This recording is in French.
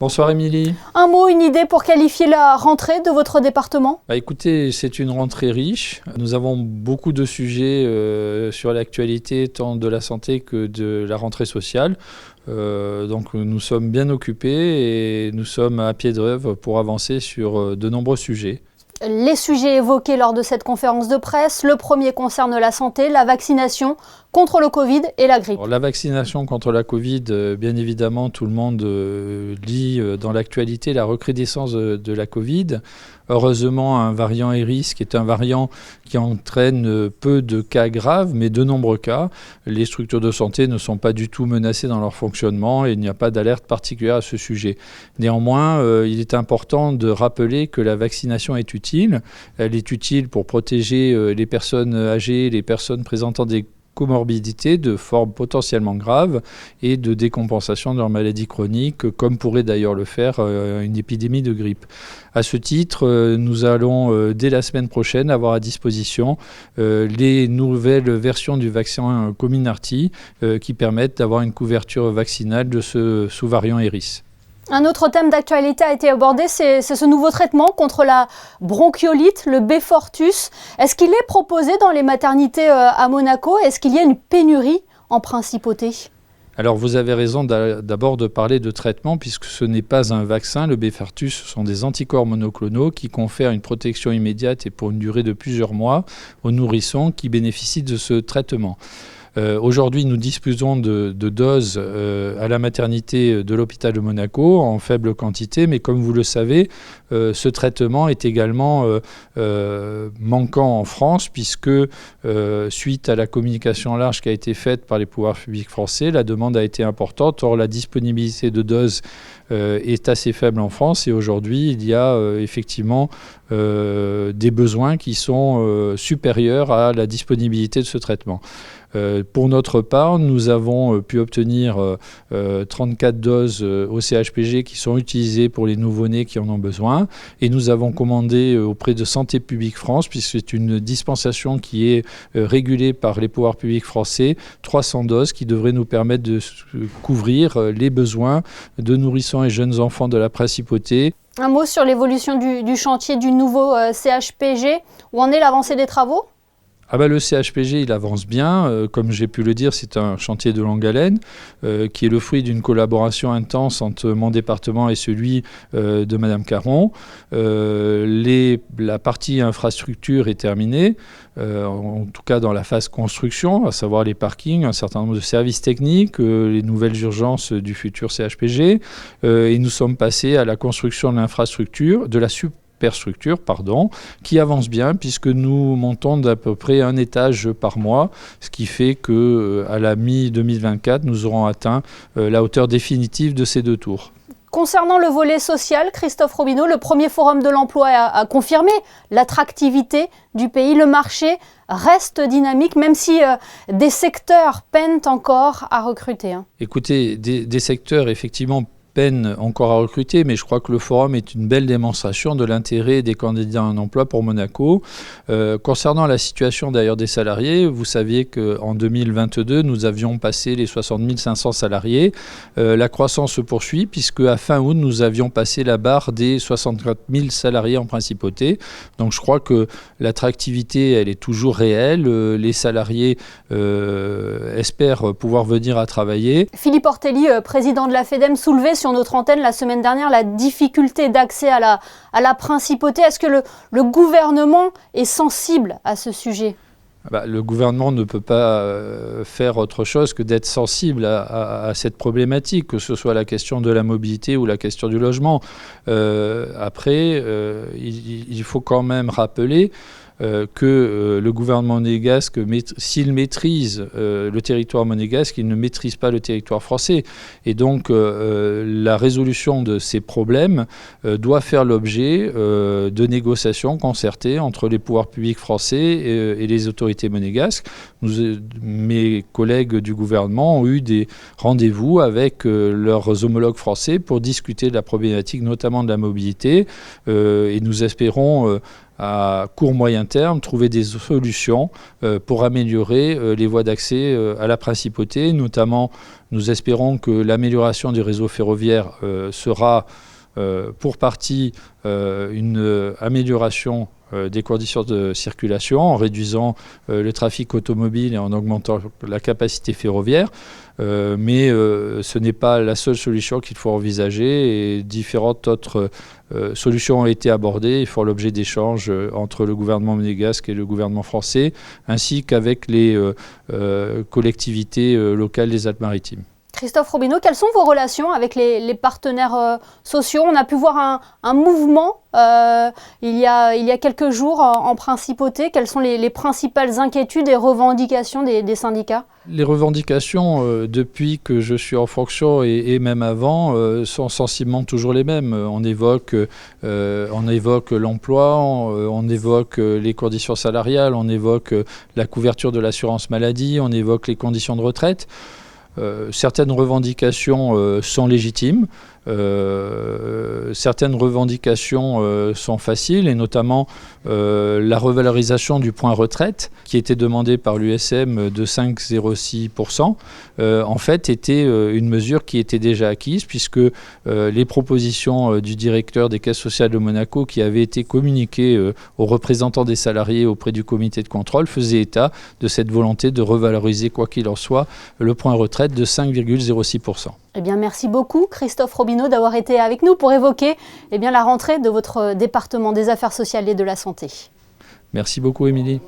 Bonsoir Émilie. Un mot, une idée pour qualifier la rentrée de votre département ? Écoutez, c'est une rentrée riche. Nous avons beaucoup de sujets sur l'actualité, tant de la santé que de la rentrée sociale. Donc nous sommes bien occupés et nous sommes à pied d'œuvre pour avancer sur de nombreux sujets. Les sujets évoqués lors de cette conférence de presse, le premier concerne la santé, la vaccination contre le Covid et la grippe. Alors, la vaccination contre la Covid, bien évidemment, tout le monde lit dans l'actualité la recrudescence de la Covid. Heureusement, un variant Eris, qui est un variant qui entraîne peu de cas graves, mais de nombreux cas. Les structures de santé ne sont pas du tout menacées dans leur fonctionnement et il n'y a pas d'alerte particulière à ce sujet. Néanmoins, il est important de rappeler que la vaccination est utile. Elle est utile pour protéger les personnes âgées, les personnes présentant des comorbidités de forme potentiellement grave et de décompensation de leur maladie chronique, comme pourrait d'ailleurs le faire une épidémie de grippe. À ce titre, nous allons dès la semaine prochaine avoir à disposition les nouvelles versions du vaccin Comirnaty qui permettent d'avoir une couverture vaccinale de ce sous-variant Eris. Un autre thème d'actualité a été abordé, c'est ce nouveau traitement contre la bronchiolite, le Beyfortus. Est-ce qu'il est proposé dans les maternités à Monaco ? Est-ce qu'il y a une pénurie en principauté ? Alors vous avez raison d'abord de parler de traitement puisque ce n'est pas un vaccin. Le Beyfortus, ce sont des anticorps monoclonaux qui confèrent une protection immédiate et pour une durée de plusieurs mois aux nourrissons qui bénéficient de ce traitement. Aujourd'hui, nous disposons de doses à la maternité de l'hôpital de Monaco en faible quantité, mais comme vous le savez, ce traitement est également manquant en France puisque suite à la communication large qui a été faite par les pouvoirs publics français, la demande a été importante. Or, la disponibilité de doses est assez faible en France et aujourd'hui, il y a effectivement des besoins qui sont supérieurs à la disponibilité de ce traitement. Pour notre part, nous avons pu obtenir 34 doses au CHPG qui sont utilisées pour les nouveau-nés qui en ont besoin. Et nous avons commandé auprès de Santé publique France, puisque c'est une dispensation qui est régulée par les pouvoirs publics français, 300 doses qui devraient nous permettre de couvrir les besoins de nourrissons et jeunes enfants de la principauté. Un mot sur l'évolution du chantier du nouveau CHPG. Où en est l'avancée des travaux ? Le CHPG, il avance bien. Comme j'ai pu le dire, c'est un chantier de longue haleine qui est le fruit d'une collaboration intense entre mon département et celui de Madame Caron. La partie infrastructure est terminée, en tout cas dans la phase construction, à savoir les parkings, un certain nombre de services techniques, les nouvelles urgences du futur CHPG. Et nous sommes passés à la construction de l'infrastructure, de la superstructure, qui avance bien puisque nous montons d'à peu près un étage par mois, ce qui fait qu'à la mi-2024, nous aurons atteint la hauteur définitive de ces deux tours. Concernant le volet social, Christophe Robineau, le premier forum de l'emploi a confirmé l'attractivité du pays. Le marché reste dynamique, même si des secteurs peinent encore à recruter. Écoutez, des secteurs effectivement peine encore à recruter, mais je crois que le forum est une belle démonstration de l'intérêt des candidats à un emploi pour Monaco. Concernant la situation d'ailleurs des salariés, vous saviez qu'en 2022, nous avions passé les 60 500 salariés. La croissance se poursuit puisque à fin août, nous avions passé la barre des 64 000 salariés en principauté. Donc je crois que l'attractivité, elle est toujours réelle. Les salariés espèrent pouvoir venir à travailler. Philippe Ortelli, président de la FEDEM, soulevait sur notre antenne la semaine dernière la difficulté d'accès à la principauté. Est-ce que le gouvernement est sensible à ce sujet ? Le gouvernement ne peut pas faire autre chose que d'être sensible à cette problématique, que ce soit la question de la mobilité ou la question du logement. Après, il faut quand même rappeler que le gouvernement monégasque, s'il maîtrise le territoire monégasque, il ne maîtrise pas le territoire français. Et donc, la résolution de ces problèmes doit faire l'objet de négociations concertées entre les pouvoirs publics français et les autorités monégasques. Mes collègues du gouvernement ont eu des rendez-vous avec leurs homologues français pour discuter de la problématique, notamment de la mobilité. Et nous espérons à court moyen terme, trouver des solutions pour améliorer les voies d'accès à la principauté. Notamment, nous espérons que l'amélioration du réseau ferroviaire sera pour partie une amélioration des conditions de circulation en réduisant le trafic automobile et en augmentant la capacité ferroviaire. Mais ce n'est pas la seule solution qu'il faut envisager et différentes autres solutions ont été abordées et font l'objet d'échanges entre le gouvernement monégasque et le gouvernement français ainsi qu'avec les collectivités locales des Alpes-Maritimes. Christophe Robineau, quelles sont vos relations avec les partenaires sociaux? On a pu voir un mouvement il y a quelques jours en principauté. Quelles sont les principales inquiétudes et revendications des syndicats? Les revendications, depuis que je suis en fonction et même avant, sont sensiblement toujours les mêmes. On évoque l'emploi, on évoque les conditions salariales, on évoque la couverture de l'assurance maladie, on évoque les conditions de retraite. Certaines revendications sont légitimes, certaines revendications sont faciles et notamment la revalorisation du point retraite qui était demandée par l'USM de 5,06% en fait était une mesure qui était déjà acquise puisque les propositions du directeur des caisses sociales de Monaco qui avaient été communiquées aux représentants des salariés auprès du comité de contrôle faisaient état de cette volonté de revaloriser quoi qu'il en soit le point retraite de 5,06%. Eh bien, merci beaucoup Christophe Robineau d'avoir été avec nous pour évoquer la rentrée de votre département des affaires sociales et de la santé. Merci beaucoup Émilie.